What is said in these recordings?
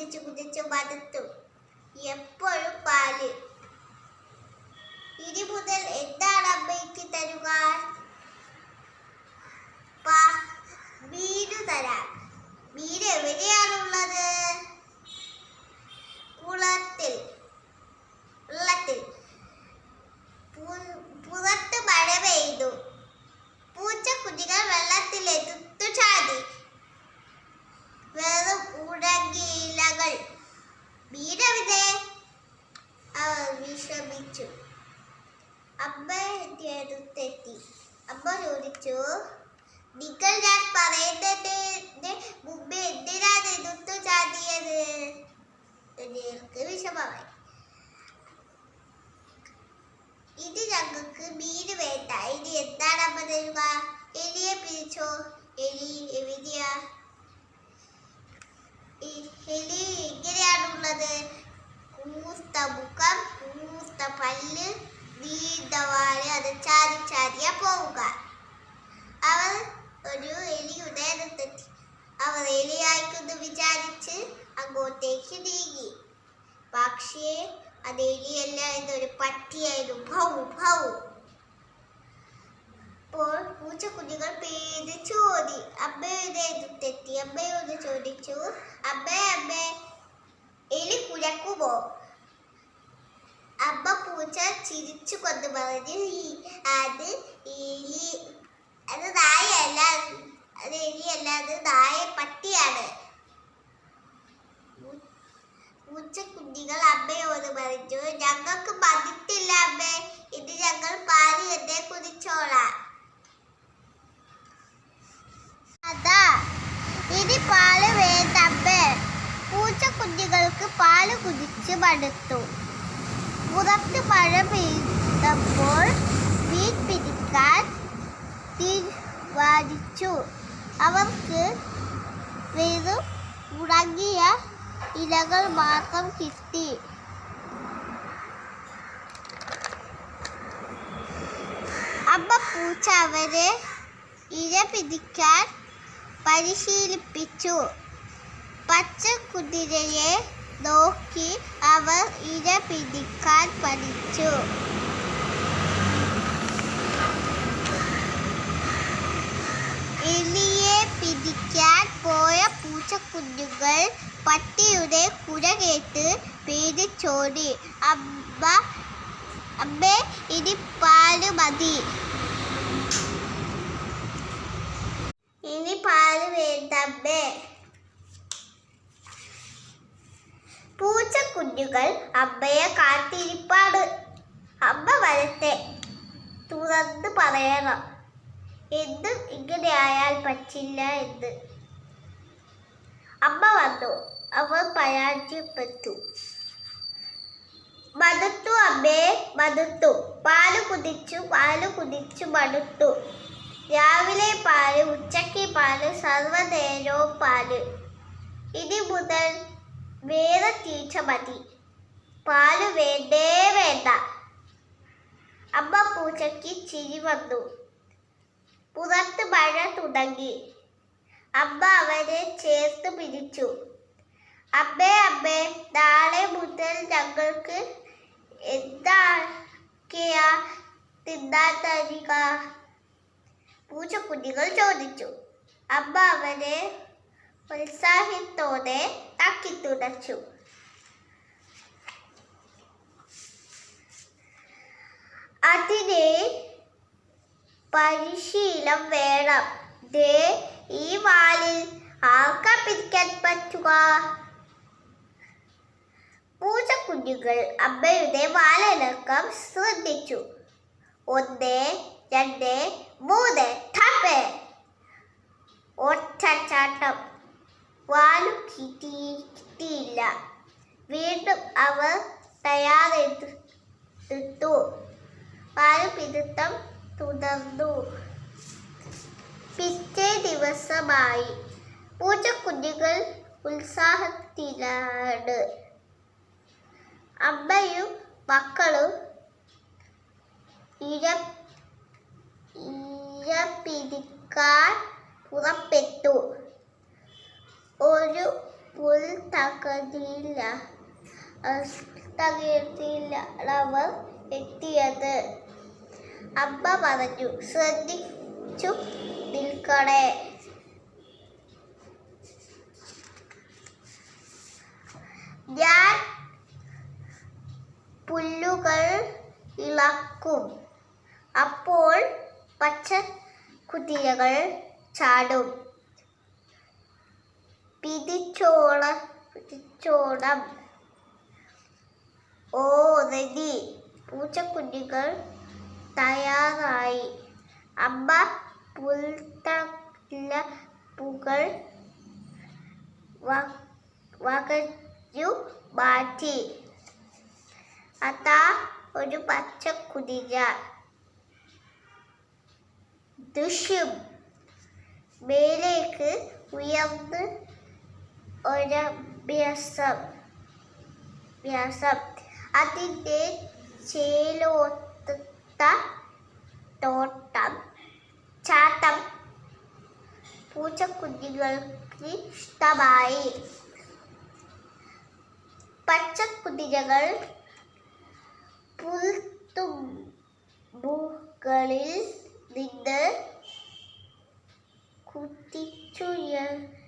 കുതിച്ചു മടുത്തു. എപ്പോഴും പാല്. ഇനി മുതൽ എന്താണ് അമ്മയ്ക്ക് തരുക? മീന് തരാം. മീൻ എവിടെയാണുള്ളത്? കുളത്തിൽ. വെള്ളത്തിൽ. പുറത്ത് മഴ പെയ്തു. പൂച്ചക്കുഞ്ഞുങ്ങൾ വെള്ളത്തിൽ എടുത്തു ചാടി. വെറും ഉണങ്ങിയ ഇലകൾ. മീനെവിടെ? അവർ വിഷമിച്ചു. അമ്മ എന്റെ അടുത്തെത്തി. അമ്മ ചോദിച്ചു, നിങ്ങൾ ഞാൻ പറയുന്നതിന് മുമ്പേ എന്തിനാണ് എടുത്തു ചാടിയത്? എനിക്ക് വിഷമമായി. ഇത് ഞങ്ങൾക്ക് മീന് വേണ്ട. ഇനി എന്താണ് അമ്മ തരുക? എലിയെ പിടിച്ചോ. എലി എവിടെയാ? എലി എങ്ങനെയാണുള്ളത്? കൂർത്ത മുഖം, കൂർത്ത പല്ല്, നീണ്ട വാല്. അത് ചാരി ചാരിയാ പോവുക. അവർ ഒരു എലിയുടെ അടുത്തെത്തി. അവർ എലിയായിക്കൊന്ന് വിചാരിച്ച് അങ്ങോട്ടേക്ക് നീങ്ങി. പക്ഷേ അത് എലിയല്ല, എന്നൊരു പട്ടിയായിരുന്നു. ഭൗ ഭൗ. അപ്പോൾ പൂച്ചക്കുഞ്ഞുകൾ പേടിച്ചു ഓടി. അമ്മയുടെ അടുത്തെത്തി. അമ്മയോട് ചോദിച്ചു, അമ്മേ എലി കുരക്കുമോ? അമ്മ പൂച്ച ചിരിച്ചു കൊണ്ട് പറഞ്ഞു, അത് നായയല്ല, അത് എലിയല്ല, അത് പട്ടിയാണ്. പൂച്ചക്കുഞ്ഞുങ്ങൾ അമ്മയോട് പറഞ്ഞു, ഞങ്ങൾക്ക് മതിട്ടില്ല അമ്മേ, ഇത് ഞങ്ങൾ പാല് തന്നെ കുടിച്ചോളാം. അതാ ഇനി പാല് വേണ്ട അമ്മേ. പൂച്ചക്കുഞ്ഞുങ്ങൾക്ക് പാല് കുടിച്ച് മടുത്തു. പുറത്ത് മഴ പെയ്തപ്പോൾ മീൻ പിടിക്കാൻ തീരുമാനിച്ചു. അവർക്ക് വെറും ഉണങ്ങിയ ഇലകൾ മാത്രം കിട്ടി. അമ്മ പൂച്ച അവരെ ഇര പിടിക്കാൻ പരിശീലിപ്പിച്ചു. പച്ചക്കുതിരയെ നോക്കി അവർ ഇര പിടിക്കാൻ പഠിച്ചു. എലിയെ പിടിക്കാൻ പോയ പൂച്ചക്കുഞ്ഞുങ്ങൾ പട്ടിയുടെ കുര കേട്ട് പേടിച്ചോടി. അമ്മേ ഇനി പാല് മതി. ഇനി പാല് വേണ്ട അമ്മേ. പൂച്ചക്കുഞ്ഞുകൾ അമ്മയെ കാത്തിരിപ്പാണ്. അമ്മ വരട്ടെ, തുറന്ന് പറയണം. എന്നും ഇങ്ങനെ ആയാൽ പറ്റില്ല എന്ന്. അമ്മ വന്നു. അവർ പരാജയപ്പെട്ടു. മടുത്തു അമ്മേ, മടുത്തു. പാല് കുടിച്ചു മടുത്തു. രാവിലെ പാല്, ഉച്ചയ്ക്ക് പാല്, സർവ്വനേരവും പാല്. ഇനി മുതൽ വേറെ തീറ്റ മതി. പാല് വേണ്ടേ വേണ്ട. അമ്മ പൂച്ചയ്ക്ക് ചിരി വന്നു. പുറത്ത് മഴ തുടങ്ങി. അമ്മ അവരെ ചേർത്ത് പിടിച്ചു. അമ്മേ, നാളെ മുതൽ ഞങ്ങൾക്ക് എന്തൊക്കെയാ തിന്നാൻ തരിക? പൂച്ചക്കുഞ്ഞുങ്ങൾ ചോദിച്ചു. അമ്മ അവരെ ഉത്സാഹത്തോടെ തക്കിത്തുടച്ചു. അതിന് പരിശീലനം വേണം. ദേ ഈ വാലിൽ ആർക്കാ പിടിക്കാൻ പറ്റുക? പൂച്ചക്കുഞ്ഞുങ്ങൾ അമ്മയുടെ വാലനക്കം ശ്രദ്ധിച്ചു. 1, 2, 3 ടപ്പേ. ഒറ്റച്ചാട്ടം. വാലു കിട്ടിയില്ല. വീണ്ടും അവർ തയ്യാറെടുത്തു. വാല് പിടുത്തം തുടർന്നു. പിറ്റേ ദിവസമായി. പൂച്ചക്കുഞ്ഞുങ്ങൾ ഉത്സാഹത്തിലാണ്. അമ്മയും മക്കളും ഇര പിടിക്കാൻ പുറപ്പെട്ടു. ഒരു പുൽ തകർത്തിയിലവർ എത്തിയത്. അമ്മ പറഞ്ഞു, ശ്രദ്ധിച്ചു നിൽക്കണേ. ഞാൻ പുല്ലുകൾ ഇളക്കും, അപ്പോൾ പച്ചക്കുതിരകൾ ചാടും. പിടിച്ചോണം. ഓ റെഡി. പൂച്ചക്കുഞ്ഞുങ്ങൾ തയ്യാറായി. അമ്മ പുൽത്തലപ്പുകൾ വകഞ്ഞു മാറ്റി. അതാ ഒരു പച്ചക്കുതിര. ദൃശ്യം മേലേക്ക് ഉയർന്ന് ഒരഭ്യാസം. അതിൻ്റെ ചേലോത്ത ചാട്ടം പൂച്ചക്കുഞ്ഞുങ്ങൾക്ക് ഇഷ്ടമായി. പച്ചക്കുതിരകൾ പുൽത്തുമ്പുകളിൽ നിന്ന് കുതിച്ചുയരും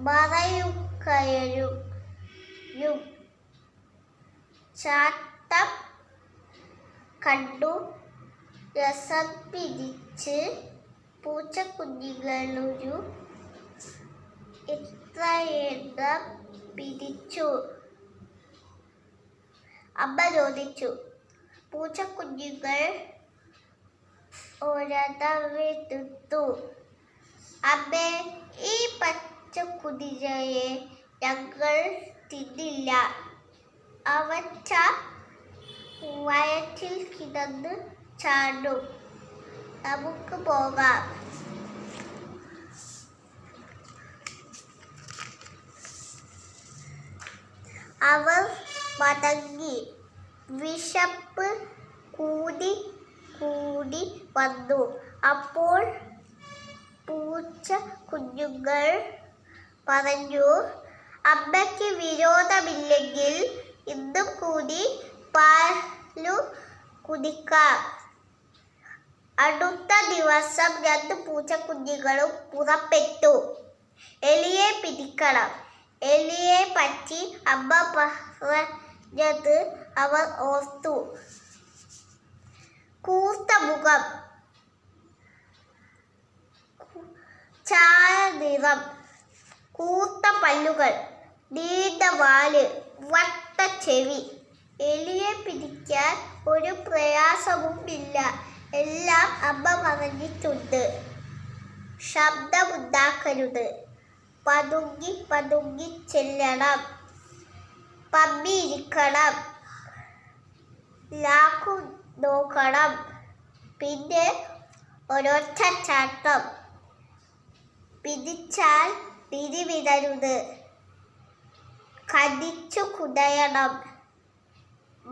മറയുകയും. ചാട്ടം കണ്ടു രസം പിടിച്ച് പൂച്ചക്കുഞ്ഞുങ്ങളൊരു എത്രയെണ്ണം പിടിച്ചു? അമ്മ ചോദിച്ചു. പൂച്ചക്കുഞ്ഞുങ്ങൾ ഒരെണ്ണമെടുത്തു. അമ്മേ, ഈ പച്ചക്കുതിരയെ ഞങ്ങൾ തിന്നില്ല. അവറ്റ വയറ്റിൽ കിടന്ന് ചാടും. നമുക്ക് പോകാം. അവർ മടങ്ങി. വിശപ്പ് കൂടി വന്നു. അപ്പോൾ പൂച്ചക്കുഞ്ഞുങ്ങൾ പറഞ്ഞു, അമ്മയ്ക്ക് വിരോധമില്ലെങ്കിൽ ഇന്നും കൂടി പാലു കുടിക്കാം. അടുത്ത ദിവസം 2 പൂച്ചക്കുഞ്ഞുങ്ങളും പുറപ്പെട്ടു. എലിയെ പിടിക്കണം. എലിയെ പറ്റി അമ്മ പറഞ്ഞത് അവർ ഓർത്തു. കൂർത്ത മുഖം, ചാരനിറം, കൂർത്ത പല്ലുകൾ, നീണ്ട വാല്, വട്ടച്ചെവി. എലിയെ പിടിക്കാൻ ഒരു പ്രയാസവുമില്ല. എല്ലാം അമ്മ പറഞ്ഞിട്ടുണ്ട്. ശബ്ദമുണ്ടാക്കരുത്. പതുങ്ങി ചെല്ലണം. പമ്മിയിരിക്കണം. ലാക്കു നോക്കണം. പിന്നെ ഒരൊറ്റ ചാട്ടം. പിടിച്ചാൽ പിടിവിടരുത്. കടിച്ചു കുടയണം.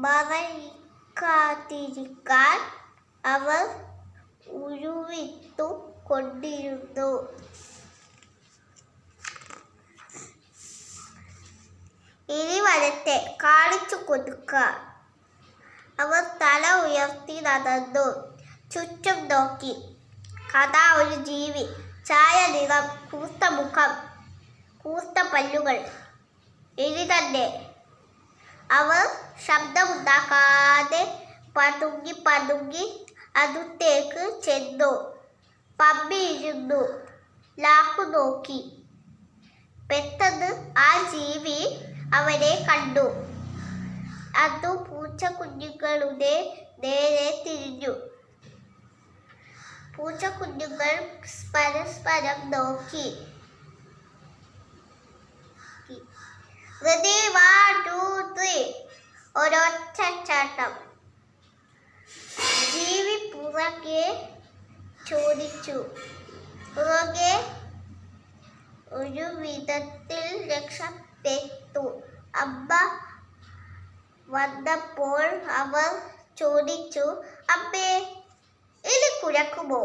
മറയ്ക്കാതിരിക്കാൻ അവർ ഉരുവിട്ടു കൊണ്ടിരുന്നു. ഇനി വരട്ടെ, കാണിച്ചു കൊടുക്കുക. അവർ തല ഉയർത്തി നടന്നു. ചുറ്റും നോക്കി. അതാ ഒരു ജീവി. ചായ നിറം, കൂർത്ത മുഖം, കൂർത്ത പല്ലുകൾ. എലി തന്നെ. അവർ ശബ്ദമുണ്ടാക്കാതെ പതുങ്ങി അടുത്തേക്ക് ചെന്നു. പമ്മിയിരുന്നു. ലാക്കു നോക്കി. പെട്ടെന്ന് ആ ജീവി അവരെ കണ്ടു. അത് പൂച്ചക്കുഞ്ഞുങ്ങളുടെ നേരെ തിരിഞ്ഞു. പൂച്ചക്കുഞ്ഞുങ്ങൾ പരസ്പരം നോക്കി. റെഡി, 1 2 3. ഒരൊറ്റ ചാട്ടം. ജീവി പുറകെ ചോദിച്ചു. പുറകെ ഒരു വിധത്തിൽ രക്ഷപ്പെട്ടു. അമ്മ വന്നപ്പോൾ അവർ ചോദിച്ചു, അമ്മേ, എലി കുരക്കുമോ?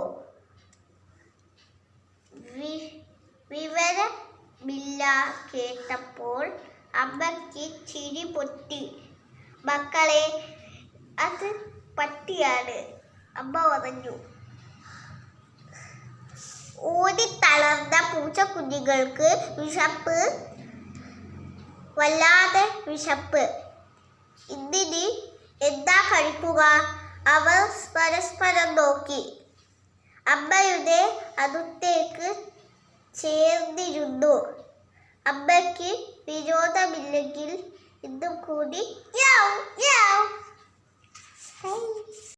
വിവരമില്ല കേട്ടപ്പോൾ അമ്മയ്ക്ക് ചിരി പൊട്ടി. മക്കളെ, അത് പട്ടിയാണ്, അമ്മ പറഞ്ഞു. ഓടിത്തളർന്ന പൂച്ചക്കുഞ്ഞുങ്ങൾക്ക് വല്ലാതെ വിശപ്പ്. ഇന്നിനി എന്താ കഴിക്കുക? അവർ പരസ്പരം നോക്കി. അമ്മയുടെ അടുത്തേക്ക് ചേർന്നിരുന്നു. അമ്മയ്ക്ക് വിരോധമില്ലെങ്കിൽ ഇന്നും കൂടി യാ